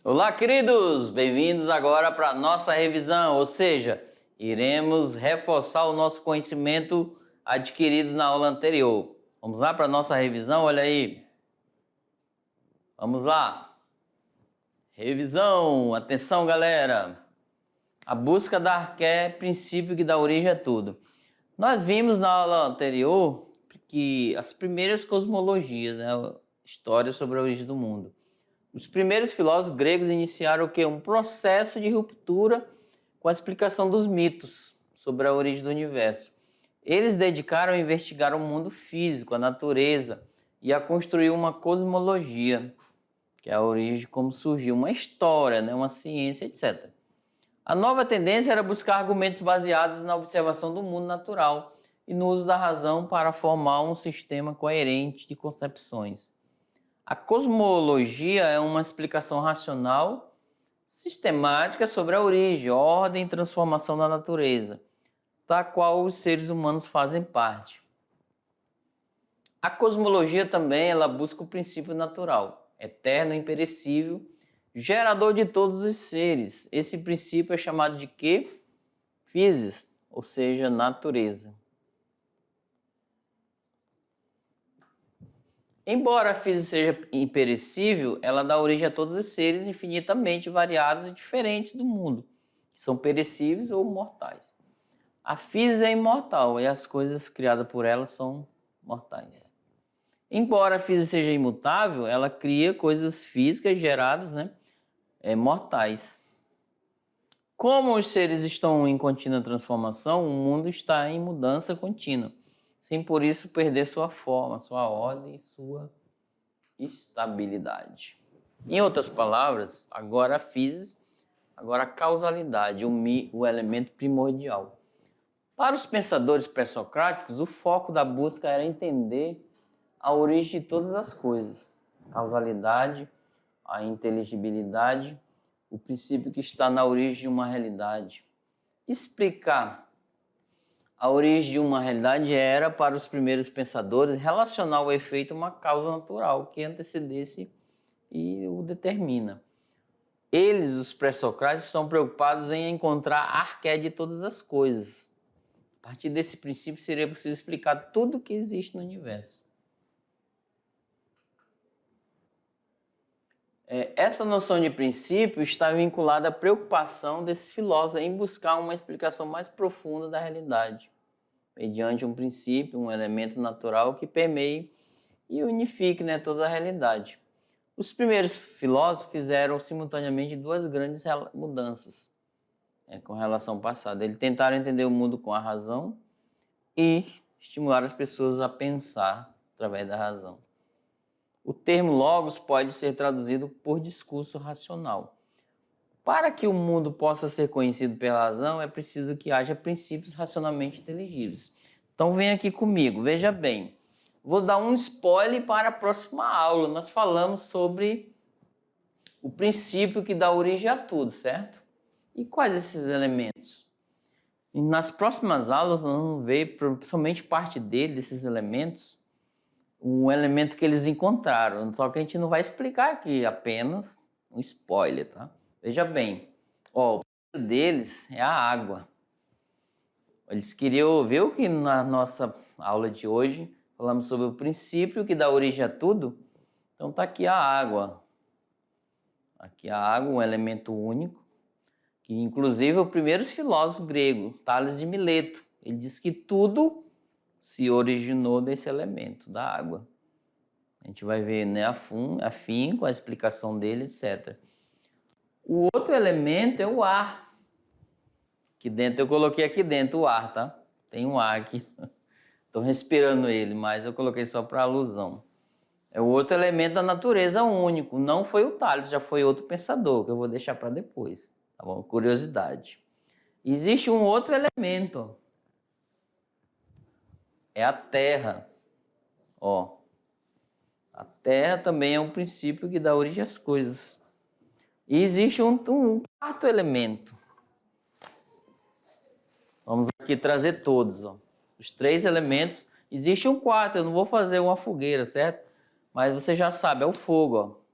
Olá, queridos! Bem-vindos agora para a nossa revisão, ou seja, iremos reforçar o nosso conhecimento adquirido na aula anterior. Vamos lá para a nossa revisão? Olha aí. Vamos lá. Revisão. Atenção, galera. A busca da arqué, princípio que dá origem a tudo. Nós vimos na aula anterior que as primeiras cosmologias, história sobre a origem do mundo. Os primeiros filósofos gregos iniciaram o quê? Um processo de ruptura com a explicação dos mitos sobre a origem do universo. Eles dedicaram a investigar o mundo físico, a natureza, e a construir uma cosmologia, que é a origem de como surgiu, uma história, uma ciência, etc. A nova tendência era buscar argumentos baseados na observação do mundo natural e no uso da razão para formar um sistema coerente de concepções. A cosmologia é uma explicação racional, sistemática sobre a origem, ordem e transformação da natureza, da qual os seres humanos fazem parte. A cosmologia também ela busca o princípio natural, eterno e imperecível, gerador de todos os seres. Esse princípio é chamado de quê? Physis, ou seja, natureza. Embora a física seja imperecível, ela dá origem a todos os seres infinitamente variados e diferentes do mundo, que são perecíveis ou mortais. A física é imortal e as coisas criadas por ela são mortais. Embora a física seja imutável, ela cria coisas físicas geradas, mortais. Como os seres estão em contínua transformação, o mundo está em mudança contínua, sem por isso perder sua forma, sua ordem e sua estabilidade. Em outras palavras, agora a física, agora a causalidade, o elemento primordial. Para os pensadores pré-socráticos, o foco da busca era entender a origem de todas as coisas, a causalidade, a inteligibilidade, o princípio que está na origem de uma realidade. Explicar a origem de uma realidade era, para os primeiros pensadores, relacionar o efeito a uma causa natural que antecedesse e o determina. Eles, os pré-socráticos, estão preocupados em encontrar a arqué de todas as coisas. A partir desse princípio, seria possível explicar tudo o que existe no universo. Essa noção de princípio está vinculada à preocupação desses filósofos em buscar uma explicação mais profunda da realidade, mediante um princípio, um elemento natural que permeie e unifique toda a realidade. Os primeiros filósofos fizeram simultaneamente duas grandes mudanças com relação ao passado. Eles tentaram entender o mundo com a razão e estimular as pessoas a pensar através da razão. O termo logos pode ser traduzido por discurso racional. Para que o mundo possa ser conhecido pela razão, é preciso que haja princípios racionalmente inteligíveis. Então vem aqui comigo, veja bem. Vou dar um spoiler para a próxima aula. Nós falamos sobre o princípio que dá origem a tudo, certo? E quais esses elementos? E nas próximas aulas nós vamos ver, principalmente parte desses elementos, um elemento que eles encontraram, só que a gente não vai explicar aqui, apenas um spoiler, tá? Veja bem, o primeiro deles é a água. Eles queriam ver o que na nossa aula de hoje falamos sobre o princípio que dá origem a tudo. Então tá aqui a água. Aqui a água, um elemento único, que inclusive o primeiro filósofo grego, Tales de Mileto, ele diz que tudo se originou desse elemento, da água. A gente vai ver afinco a explicação dele, etc. O outro elemento é o ar. Aqui dentro, eu coloquei aqui dentro o ar, tá? Tem um ar aqui. Estou respirando ele, mas eu coloquei só para alusão. É o outro elemento da natureza único. Não foi o Tales, já foi outro pensador, que eu vou deixar para depois. Tá bom? Curiosidade. Existe um outro elemento. É a terra. A terra também é um princípio que dá origem às coisas. E existe um quarto elemento. Vamos aqui trazer todos. Os três elementos. Existe um quarto, eu não vou fazer uma fogueira, certo? Mas você já sabe, é o fogo.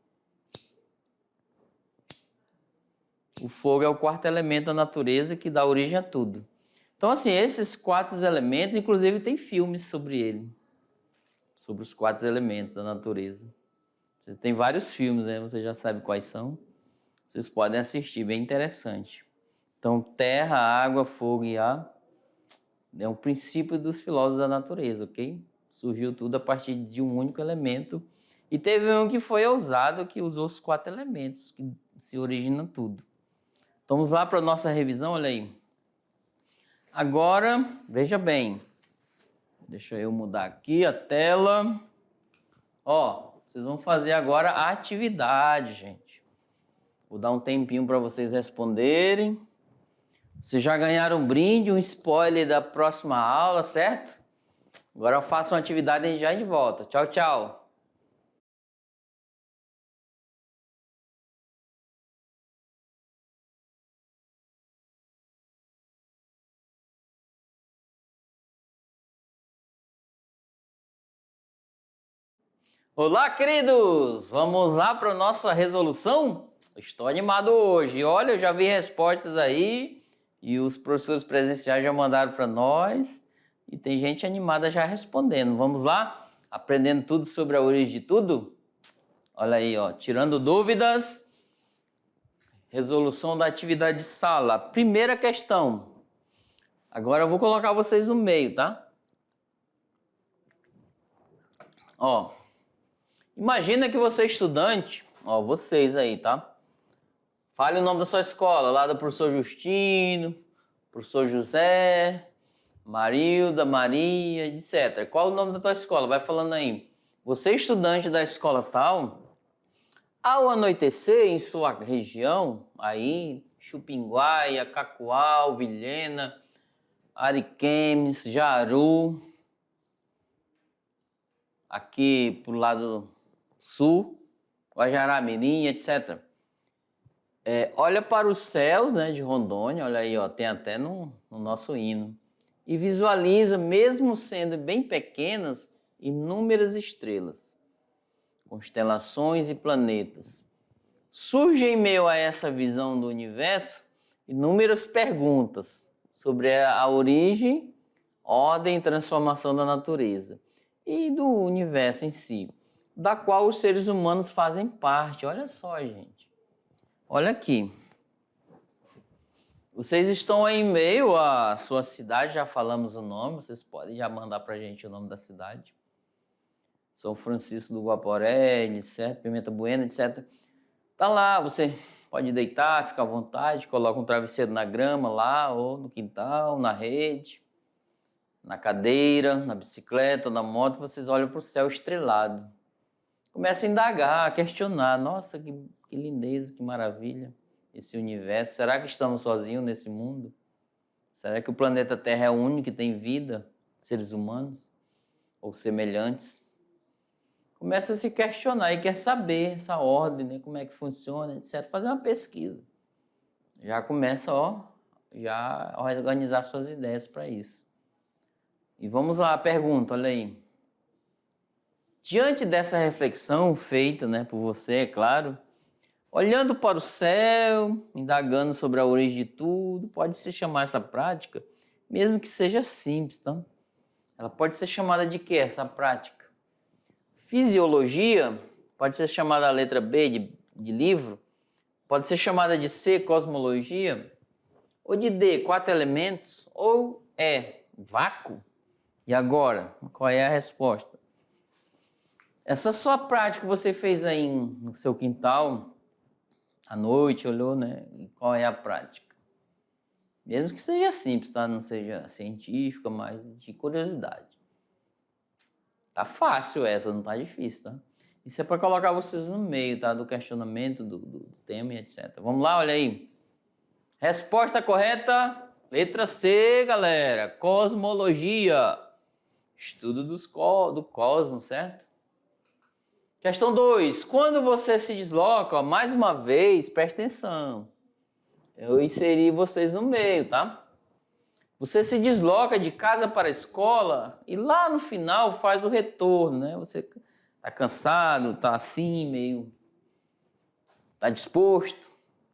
O fogo é o quarto elemento da natureza que dá origem a tudo. Então, assim, esses 4 elementos, inclusive tem filmes sobre ele, sobre os 4 elementos da natureza. Tem vários filmes, né? Você já sabe quais são. Vocês podem assistir, bem interessante. Então, terra, água, fogo e ar é um princípio dos filósofos da natureza, ok? Surgiu tudo a partir de um único elemento. E teve um que foi ousado, que usou os 4 elementos, que se origina tudo. Então, vamos lá para a nossa revisão, olha aí. Agora, veja bem. Deixa eu mudar aqui a tela. Ó, vocês vão fazer agora a atividade, gente. Vou dar um tempinho para vocês responderem. Vocês já ganharam um brinde, um spoiler da próxima aula, certo? Agora eu faço uma atividade e a gente já é de volta. Tchau, tchau. Olá, queridos! Vamos lá para a nossa resolução? Estou animado hoje. Olha, eu já vi respostas aí e os professores presenciais já mandaram para nós e tem gente animada já respondendo. Vamos lá? Aprendendo tudo sobre a origem de tudo? Olha aí, ó, tirando dúvidas. Resolução da atividade de sala. Primeira questão. Agora eu vou colocar vocês no meio, tá? Ó. Imagina que você é estudante, ó, vocês aí, tá? Fale o nome da sua escola, lá do professor Justino, professor José, Marilda, Maria, etc. Qual o nome da tua escola? Vai falando aí. Você é estudante da escola tal, ao anoitecer em sua região, aí, Chupinguaia, Cacoal, Vilhena, Ariquemes, Jaru, aqui pro lado sul, Guajará-Mirim, etc. Olha para os céus, né, de Rondônia, olha aí, ó, tem até no nosso hino, e visualiza, mesmo sendo bem pequenas, inúmeras estrelas, constelações e planetas. Surge em meio a essa visão do universo inúmeras perguntas sobre a origem, ordem e transformação da natureza e do universo em si, da qual os seres humanos fazem parte. Olha só, gente. Olha aqui. Vocês estão aí em meio à sua cidade, já falamos o nome, vocês podem já mandar pra gente o nome da cidade. São Francisco do Guaporé, etc., Pimenta Buena, etc. Tá lá, você pode deitar, fica à vontade, coloca um travesseiro na grama lá, ou no quintal, na rede, na cadeira, na bicicleta, na moto, vocês olham para o céu estrelado. Começa a indagar, a questionar. Nossa, que lindeza, que maravilha esse universo. Será que estamos sozinhos nesse mundo? Será que o planeta Terra é o único que tem vida, seres humanos ou semelhantes? Começa a se questionar e quer saber essa ordem, né? Como é que funciona, etc. Fazer uma pesquisa. Já começa, já a organizar suas ideias para isso. E vamos lá, a pergunta, olha aí. Diante dessa reflexão feita, né, por você, é claro, olhando para o céu, indagando sobre a origem de tudo, pode-se chamar essa prática, mesmo que seja simples, tá? Ela pode ser chamada de quê, essa prática? Fisiologia, pode ser chamada a letra B de livro, pode ser chamada de C, cosmologia, ou de D, 4 elementos, ou E, vácuo. E agora, qual é a resposta? Essa sua prática que você fez aí no seu quintal, à noite, olhou, né? E qual é a prática? Mesmo que seja simples, tá? Não seja científica, mas de curiosidade. Tá fácil essa, não tá difícil, tá? Isso é para colocar vocês no meio, tá? Do questionamento, do tema e etc. Vamos lá, olha aí. Resposta correta, letra C, galera. Cosmologia. Estudo do cosmos, certo? Questão 2. Quando você se desloca, mais uma vez, presta atenção. Eu inseri vocês no meio, tá? Você se desloca de casa para a escola e lá no final faz o retorno, né? Você tá cansado, tá assim, meio... tá disposto.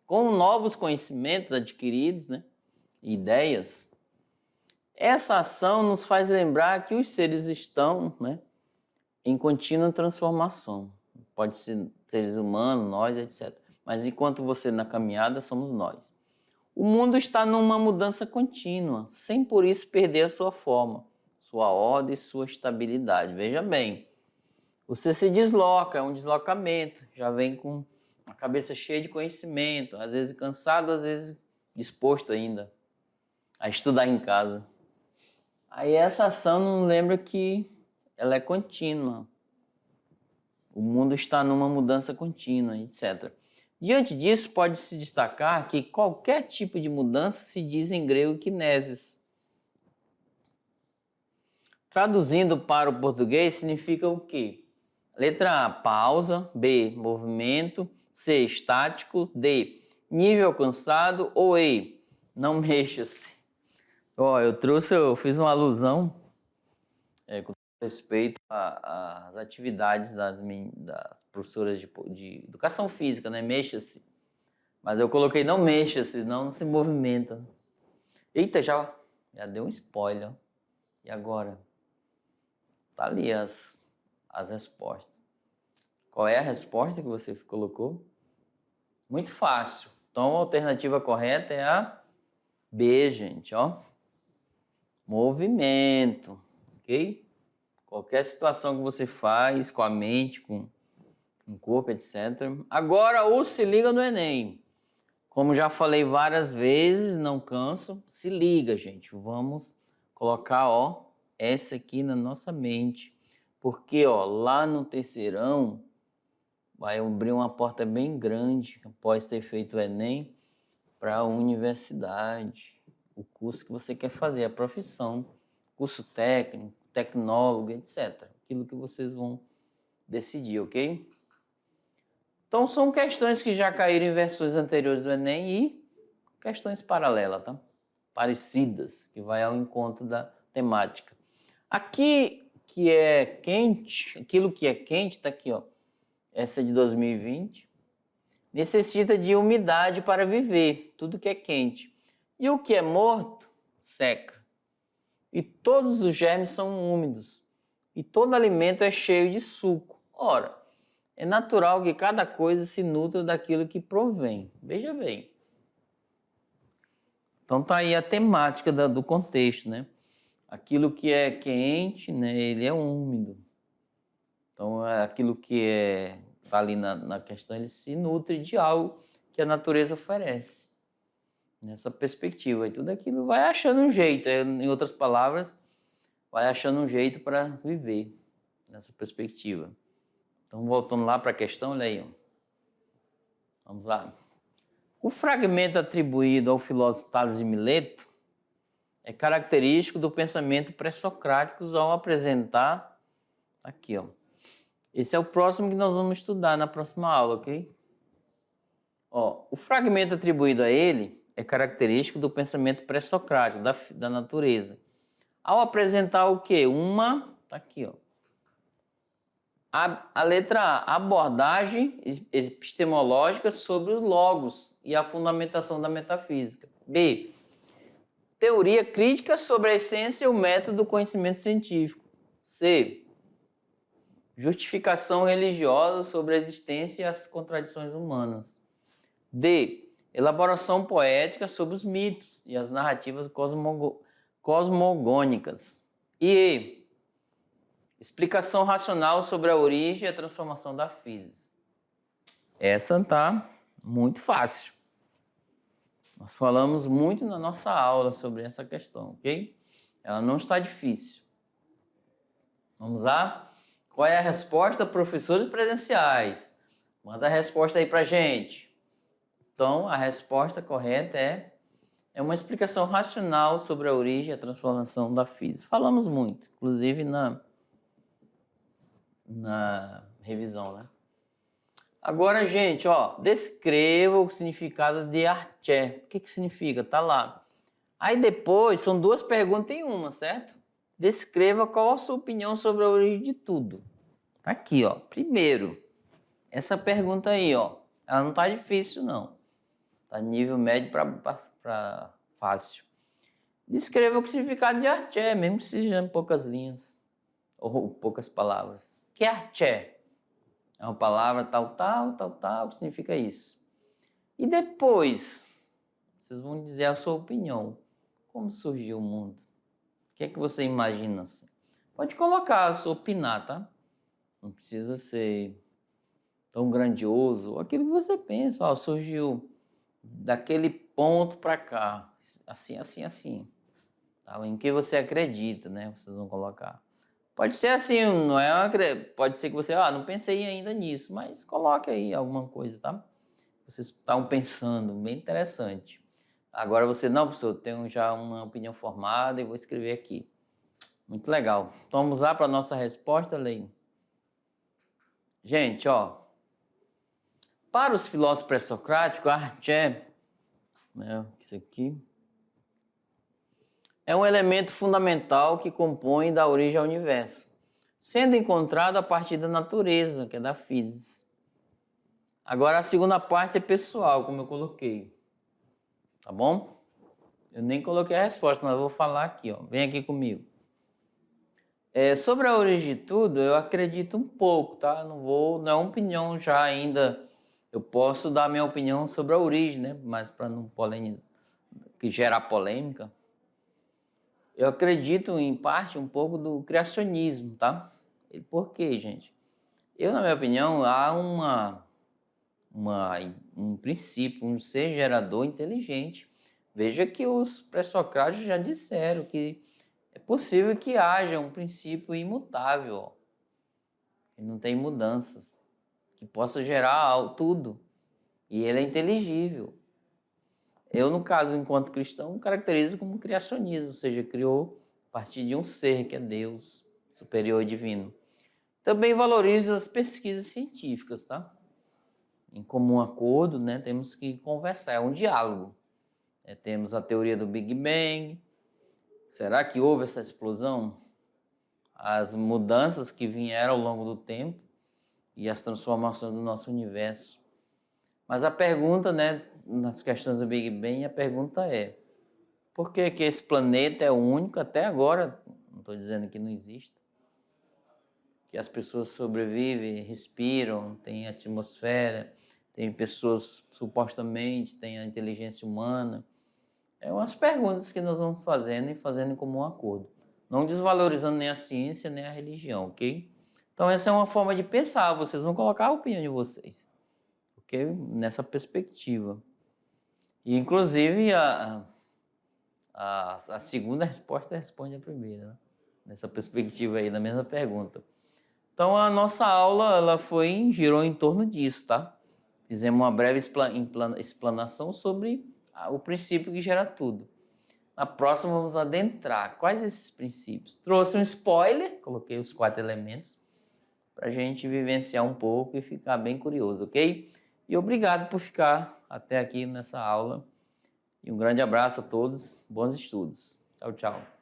com novos conhecimentos adquiridos, né, ideias, essa ação nos faz lembrar que os seres estão, né, em contínua transformação. Pode ser seres humanos, nós, etc. Mas enquanto você na caminhada, somos nós. O mundo está numa mudança contínua, sem por isso perder a sua forma, sua ordem e sua estabilidade. Veja bem, você se desloca, é um deslocamento, já vem com a cabeça cheia de conhecimento, às vezes cansado, às vezes disposto ainda a estudar em casa. Aí essa ação nos lembra que ela é contínua. O mundo está numa mudança contínua, etc. Diante disso, pode-se destacar que qualquer tipo de mudança se diz em grego kinesis. Traduzindo para o português, significa o quê? Letra A, pausa. B, movimento. C, estático. D, nível alcançado. Ou E, não mexa-se. Eu fiz uma alusão com respeito às atividades das professoras de educação física, né? Mexa-se. Mas eu coloquei não mexa-se, não se movimenta. Eita, já deu um spoiler. E agora? Tá ali as respostas. Qual é a resposta que você colocou? Muito fácil. Então, a alternativa correta é a B, gente, ó. Movimento, ok? Qualquer situação que você faz com a mente, com o corpo, etc. Agora, o se liga no Enem. Como já falei várias vezes, não canso, se liga, gente. Vamos colocar, ó, essa aqui na nossa mente. Porque, ó, lá no terceirão, vai abrir uma porta bem grande, após ter feito o Enem, para a universidade. O curso que você quer fazer, a profissão, curso técnico, tecnólogo, etc. Aquilo que vocês vão decidir, ok? Então, são questões que já caíram em versões anteriores do Enem e questões paralelas, tá? Parecidas, que vai ao encontro da temática. Aqui, que é quente, aquilo que é quente, tá aqui, ó. Essa é de 2020. Necessita de umidade para viver, tudo que é quente. E o que é morto, seca. E todos os germes são úmidos. E todo alimento é cheio de suco. Ora, é natural que cada coisa se nutra daquilo que provém. Veja bem. Então tá aí a temática do contexto, né? Aquilo que é quente, né, ele é úmido. Então aquilo que tá ali na questão, ele se nutre de algo que a natureza oferece. Nessa perspectiva. E tudo aquilo vai achando um jeito. Em outras palavras, vai achando um jeito para viver nessa perspectiva. Então, voltando lá para a questão, olha aí. Vamos lá. O fragmento atribuído ao filósofo Tales de Mileto é característico do pensamento pré-socrático ao apresentar... Aqui, ó. Esse é o próximo que nós vamos estudar na próxima aula, ok? Ó, o fragmento atribuído a ele é característico do pensamento pré-socrático, da natureza. Ao apresentar o quê? Tá aqui, ó. A letra A, abordagem epistemológica sobre os logos e a fundamentação da metafísica. B, teoria crítica sobre a essência e o método do conhecimento científico. C, justificação religiosa sobre a existência e as contradições humanas. D, elaboração poética sobre os mitos e as narrativas cosmogônicas. E E, explicação racional sobre a origem e a transformação da física. Essa tá muito fácil. Nós falamos muito na nossa aula sobre essa questão, ok? Ela não está difícil. Vamos lá? Qual é a resposta, professores presenciais? Manda a resposta aí pra gente. Então, a resposta correta é uma explicação racional sobre a origem e a transformação da física. Falamos muito, inclusive na revisão, né? Agora, gente, ó, descreva o significado de arché. O que significa? Tá lá. Aí depois, são duas perguntas em uma, certo? Descreva qual a sua opinião sobre a origem de tudo. Tá aqui, ó. Primeiro, essa pergunta aí, ó. Ela não tá difícil, não. Tá nível médio para fácil. Descreva o significado de arché, mesmo que seja em poucas linhas ou poucas palavras. Que é arché? É uma palavra tal, que significa isso. E depois, vocês vão dizer a sua opinião. Como surgiu o mundo? O que é que você imagina assim? Pode colocar a sua opinar, tá? Não precisa ser tão grandioso. Aquilo que você pensa, ó, surgiu daquele ponto para cá, assim. Tá? Em que você acredita, né? Vocês vão colocar. Pode ser assim, não é pode ser que você, não pensei ainda nisso, mas coloque aí alguma coisa, tá? Vocês estão pensando, bem interessante. Agora você, não, professor, eu tenho já uma opinião formada e vou escrever aqui. Muito legal. Então vamos lá para a nossa resposta, Lei. Gente, para os filósofos pré-socráticos, a arché, né, isso aqui, é um elemento fundamental que compõe da origem ao universo, sendo encontrado a partir da natureza, que é da física. Agora a segunda parte é pessoal, como eu coloquei. Tá bom? Eu nem coloquei a resposta, mas eu vou falar aqui, Vem aqui comigo. Sobre a origem de tudo, eu acredito um pouco, tá? Não é uma opinião já ainda. Eu posso dar minha opinião sobre a origem, né? Mas para não gerar polêmica. Eu acredito, em parte, um pouco do criacionismo, tá? E por quê, gente? Na minha opinião, há um princípio, um ser gerador inteligente. Veja que os pré-socráticos já disseram que é possível que haja um princípio imutável, que não tem mudanças, que possa gerar tudo, e ele é inteligível. Eu, no caso, enquanto cristão, caracterizo como criacionismo, ou seja, criou a partir de um ser que é Deus, superior e divino. Também valorizo as pesquisas científicas, tá? Em comum acordo, né, temos que conversar, é um diálogo. Temos a teoria do Big Bang. Será que houve essa explosão? As mudanças que vieram ao longo do tempo e as transformações do nosso universo. Mas a pergunta, né, nas questões do Big Bang, a pergunta é: por que esse planeta é o único até agora? Não estou dizendo que não existe. Que as pessoas sobrevivem, respiram, tem atmosfera, tem pessoas supostamente, tem a inteligência humana. É umas perguntas que nós vamos fazendo e fazendo em comum acordo. Não desvalorizando nem a ciência, nem a religião, ok? Então essa é uma forma de pensar, vocês vão colocar a opinião de vocês, ok? Nessa perspectiva. E inclusive a segunda resposta responde a primeira, né? Nessa perspectiva aí, na mesma pergunta. Então a nossa aula ela girou em torno disso, tá? Fizemos uma breve explanação sobre o princípio que gera tudo. Na próxima vamos adentrar. Quais esses princípios? Trouxe um spoiler, coloquei os 4 elementos, para a gente vivenciar um pouco e ficar bem curioso, ok? E obrigado por ficar até aqui nessa aula. E um grande abraço a todos, bons estudos. Tchau, tchau.